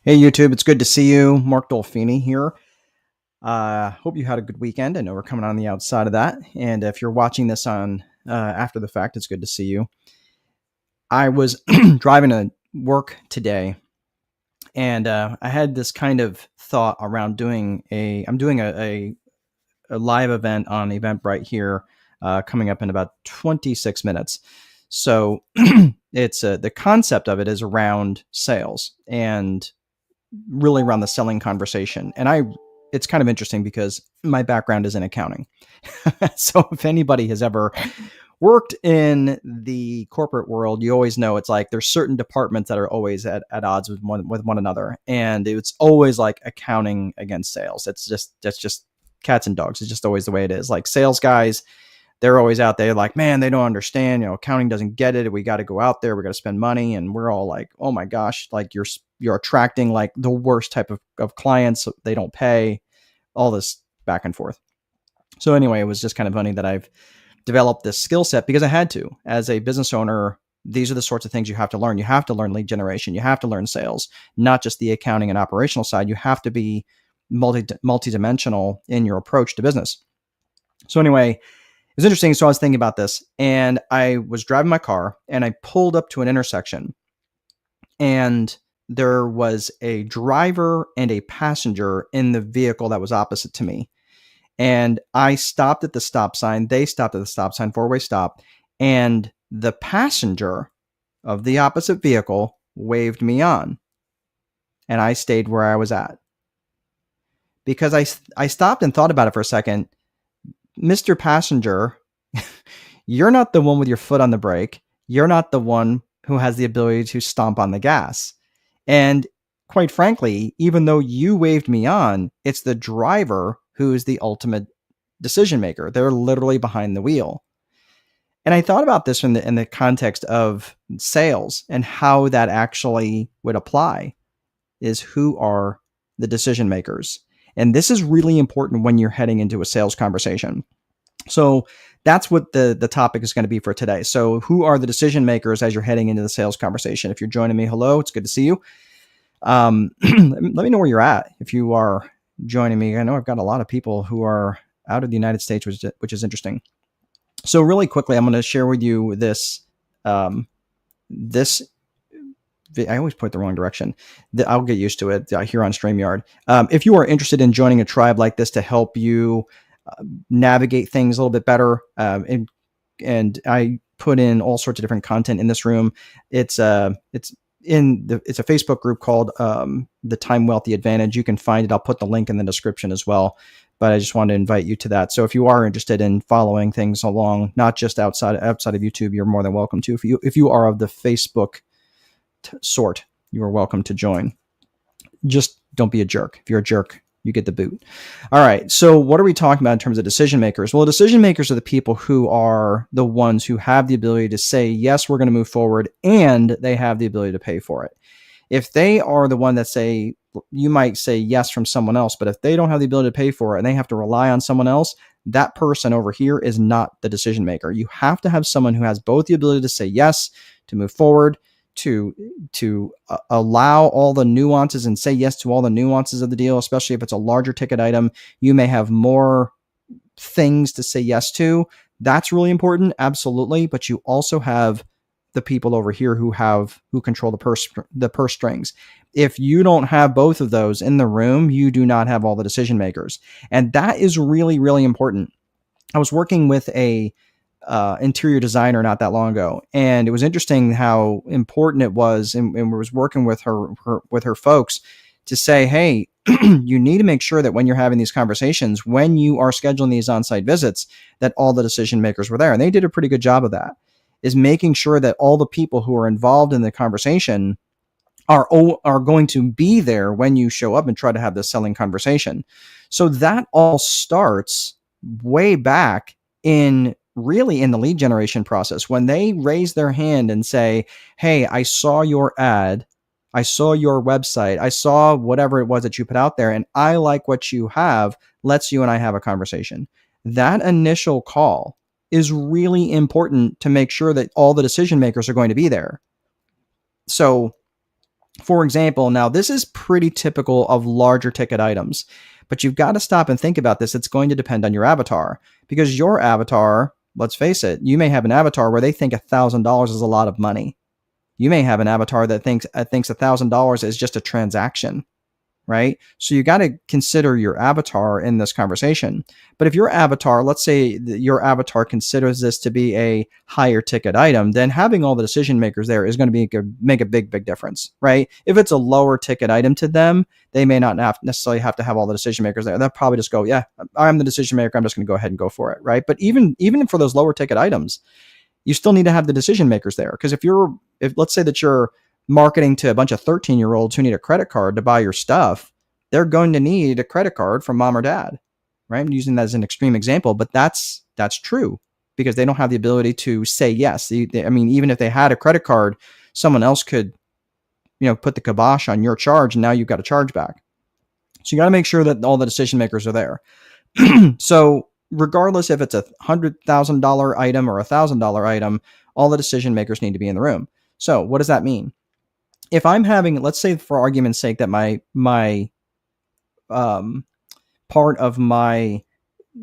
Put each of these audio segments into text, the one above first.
Hey YouTube, it's good to see you. Mark Dolfini here. Hope you had a good weekend. I know we're coming on the outside of that, and if you're watching this on after the fact, it's good to see you. I was driving to work today, and I had this kind of thought around doing I'm doing a live event on Eventbrite here, coming up in about 26 minutes. So it's the concept of it is around sales and really around the selling conversation. And it's kind of interesting because my background is in accounting. So if anybody has ever worked in the corporate world, you always know it's like there's certain departments that are always at odds with one another. And it's always like accounting against sales. That's just cats and dogs. It's just always the way it is. Like sales guys, they're always out there like, man, they don't understand, accounting doesn't get it. We got to go out there. We got to spend money. And we're all like, oh my gosh, like you're attracting like the worst type of clients. They don't pay, all this back and forth. So anyway, it was just kind of funny that I've developed this skill set because I had to. As a business owner, these are the sorts of things you have to learn. You have to learn lead generation. You have to learn sales, not just the accounting and operational side. You have to be multi-dimensional in your approach to business. So anyway, it was interesting. So I was thinking about this, and I was driving my car, and I pulled up to an intersection, and there was a driver and a passenger in the vehicle that was opposite to me. And I stopped at the stop sign. They stopped at the stop sign, four-way stop. And the passenger of the opposite vehicle waved me on. And I stayed where I was at. Because I stopped and thought about it for a second. Mr. Passenger, you're not the one with your foot on the brake. You're not the one who has the ability to stomp on the gas. And quite frankly, even though you waved me on, it's the driver who is the ultimate decision maker. They're literally behind the wheel. And I thought about this in the context of sales and how that actually would apply is who are the decision makers. And this is really important when you're heading into a sales conversation. So that's what the topic is going to be for today. So who are the decision makers as you're heading into the sales conversation? If you're joining me, hello, it's good to see you. Let me know where you're at if you are joining me. I know I've got a lot of people who are out of the United States, which is interesting. So really quickly, I'm going to share with you this. I always point the wrong direction. I'll get used to it here on StreamYard. If you are interested in joining a tribe like this to help you navigate things a little bit better, and I put in all sorts of different content in this room. It's a Facebook group called the Time Wealthy Advantage. You can find it. I'll put the link in the description as well. But I just wanted to invite you to that. So if you are interested in following things along, not just outside of YouTube, you're more than welcome to. If you are of the Facebook sort, you are welcome to join. Just don't be a jerk. If you're a jerk, you get the boot. All right. So what are we talking about in terms of decision makers? Well, decision makers are the people who are the ones who have the ability to say, yes, we're going to move forward, and they have the ability to pay for it. If they are the one that say, you might say yes from someone else, but if they don't have the ability to pay for it and they have to rely on someone else, that person over here is not the decision maker. You have to have someone who has both the ability to say yes, to move forward, to allow all the nuances and say yes to all the nuances of the deal, especially if it's a larger ticket item. You may have more things to say yes to. That's really important, absolutely. But you also have the people over here who control the purse strings. If you don't have both of those in the room, you do not have all the decision makers, and that is really, really important. I was working with a interior designer not that long ago, and it was interesting how important it was, and was working with her folks to say, hey, you need to make sure that when you're having these conversations, when you are scheduling these on-site visits, that all the decision makers were there, and they did a pretty good job of that. Is making sure that all the people who are involved in the conversation are going to be there when you show up and try to have this selling conversation. So that all starts way back in the lead generation process. When they raise their hand and say, hey, I saw your ad, I saw your website, I saw whatever it was that you put out there, and I like what you have, let's you and I have a conversation. That initial call is really important to make sure that all the decision makers are going to be there. So For example, now this is pretty typical of larger ticket items, but you've got to stop and think about this. It's going to depend on your avatar, because your avatar, let's face it, you may have an avatar where they think $1,000 is a lot of money. You may have an avatar that thinks $1,000 is just a transaction, right? So you got to consider your avatar in this conversation. But if your avatar, let's say your avatar considers this to be a higher ticket item, then having all the decision makers there is going to make a big difference, right? If it's a lower ticket item to them, they may not necessarily have to have all the decision makers there. They'll probably just go, yeah, I'm the decision maker. I'm just going to go ahead and go for it, right? But even for those lower ticket items, you still need to have the decision makers there. Because if let's say that you're marketing to a bunch of 13-year-olds who need a credit card to buy your stuff, they're going to need a credit card from mom or dad, right? I'm using that as an extreme example, but that's true, because they don't have the ability to say yes. I mean, even if they had a credit card, someone else could, put the kibosh on your charge, and now you've got a charge back. So you got to make sure that all the decision makers are there. So regardless if it's $100,000 item or $1,000 item, all the decision makers need to be in the room. So what does that mean? If I'm having, let's say for argument's sake, that my part of my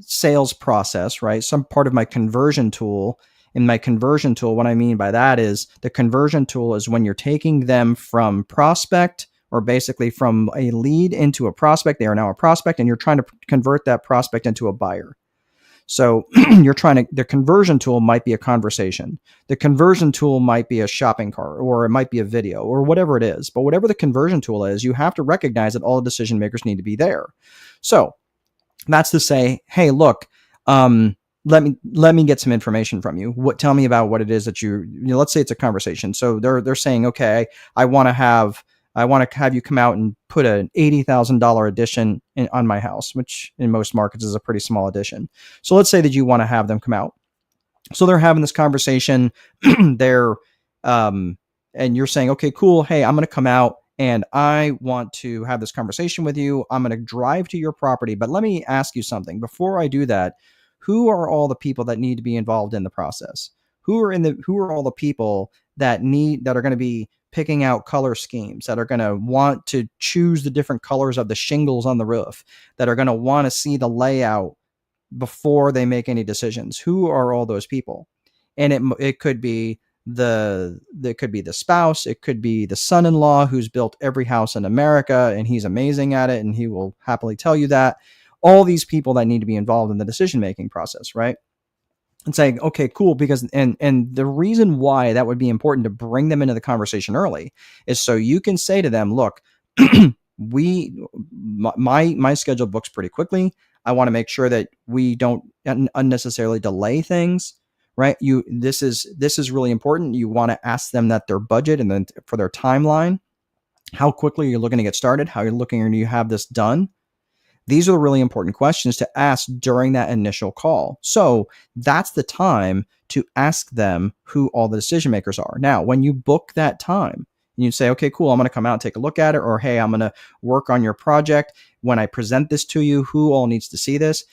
sales process, right? Some part of my conversion tool. In my conversion tool, what I mean by that is the conversion tool is when you're taking them from prospect, or basically from a lead into a prospect. They are now a prospect, and you're trying to convert that prospect into a buyer. So the conversion tool might be a conversation. The conversion tool might be a shopping cart, or it might be a video, or whatever it is. But whatever the conversion tool is, you have to recognize that all the decision makers need to be there. So that's to say, hey, look, let me get some information from you. Tell me about what it is that let's say it's a conversation. So they're saying, okay, I want to have you come out and put an $80,000 addition on my house, which in most markets is a pretty small addition. So let's say that you want to have them come out. So they're having this conversation. And you're saying, okay, cool. Hey, I'm going to come out and I want to have this conversation with you. I'm going to drive to your property, but let me ask you something. Before I do that, who are all the people that need to be involved in the process? Who are all the people that are going to be picking out color schemes, that are going to want to choose the different colors of the shingles on the roof, that are going to want to see the layout before they make any decisions? Who are all those people? And it could be the spouse, it could be the son-in-law who's built every house in America and he's amazing at it and he will happily tell you that. All these people that need to be involved in the decision-making process, right? And saying, okay, cool, because and the reason why that would be important to bring them into the conversation early is so you can say to them, look, my schedule books pretty quickly. I want to make sure that we don't unnecessarily delay things, right? This is really important. You want to ask them that their budget and then for their timeline, how quickly you're looking to get started, how you're looking to have this done. These are the really important questions to ask during that initial call. So that's the time to ask them who all the decision makers are. Now, when you book that time, you say, okay, cool, I'm going to come out and take a look at it, or hey, I'm going to work on your project. When I present this to you, who all needs to see this?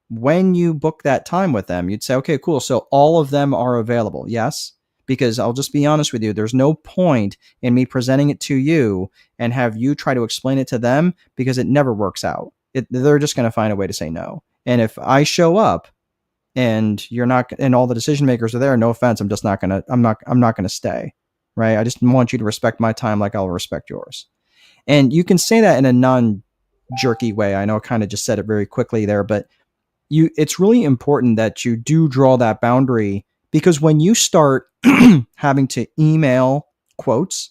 When you book that time with them, you'd say, okay, cool, so all of them are available. Yes, because I'll just be honest with you, there's no point in me presenting it to you and have you try to explain it to them, because it never works out. They're just going to find a way to say no. And if I show up and you're not, and all the decision makers are there, no offense, I'm not going to stay, right? I just want you to respect my time like I'll respect yours. And you can say that in a non-jerky way. I know I kind of just said it very quickly there, but it's really important that you do draw that boundary, because when you start having to email quotes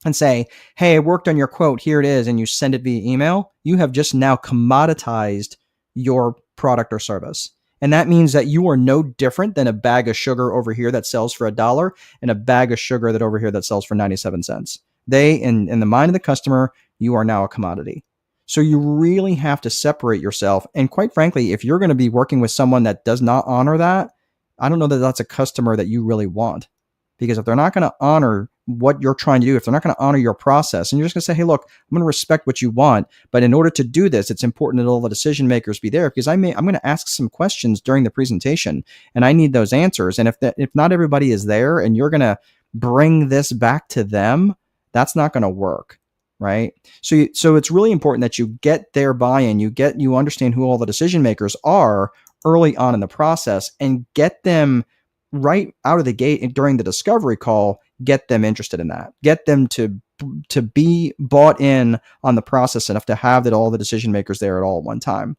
and say, hey, I worked on your quote, here it is, and you send it via email, you have just now commoditized your product or service. And that means that you are no different than a bag of sugar over here that sells for $1 and a bag of sugar that over here that sells for 97 cents. In the mind of the customer, you are now a commodity. So you really have to separate yourself. And quite frankly, if you're going to be working with someone that does not honor that, I don't know that that's a customer that you really want. Because if they're not going to honor what you're trying to do, if they're not going to honor your process, and you're just going to say, hey, look, I'm going to respect what you want, but in order to do this, it's important that all the decision makers be there, because I'm going to ask some questions during the presentation, and I need those answers. And if not everybody is there, and you're going to bring this back to them, That's not going to work, right? So it's really important that you get their buy-in, you understand who all the decision makers are early on in the process, and get them right out of the gate during the discovery call. Get them interested in that. Get them to be bought in on the process enough to have that all the decision makers there at all at one time.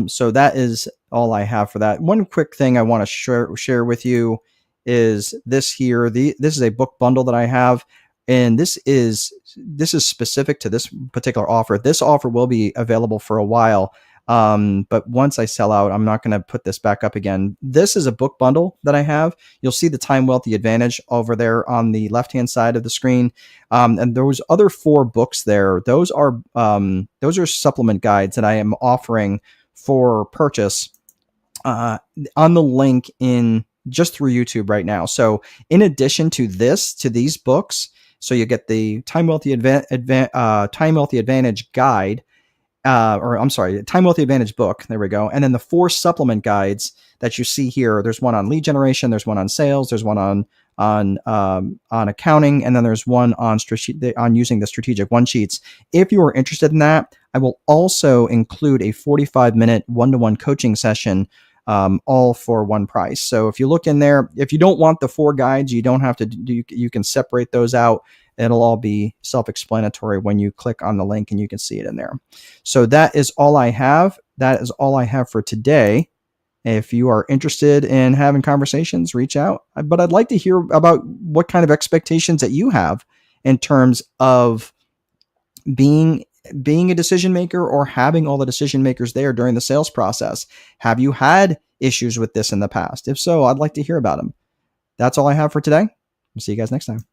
So that is all I have for that. One quick thing I want to share with you is this here. This is a book bundle that I have, and this is specific to this particular offer. This offer will be available for a while. But once I sell out, I'm not going to put this back up again. This is a book bundle that I have. You'll see the Time Wealthy Advantage over there on the left-hand side of the screen. And those other 4 books there, those are supplement guides that I am offering for purchase on the link in just through YouTube right now. So in addition to these books, so you get the Time Wealthy Advantage guide, Time Wealthy Advantage book. There we go. And then the 4 supplement guides that you see here. There's one on lead generation. There's one on sales. There's one on accounting, and then there's one on using the strategic one sheets. If you are interested in that, I will also include a 45-minute one-to-one coaching session, all for one price. So if you look in there, if you don't want the 4 guides, you don't have to do. You can separate those out. It'll all be self-explanatory when you click on the link, and you can see it in there. So that is all I have. That is all I have for today. If you are interested in having conversations, reach out. But I'd like to hear about what kind of expectations that you have in terms of being a decision maker or having all the decision makers there during the sales process. Have you had issues with this in the past? If so, I'd like to hear about them. That's all I have for today. We'll see you guys next time.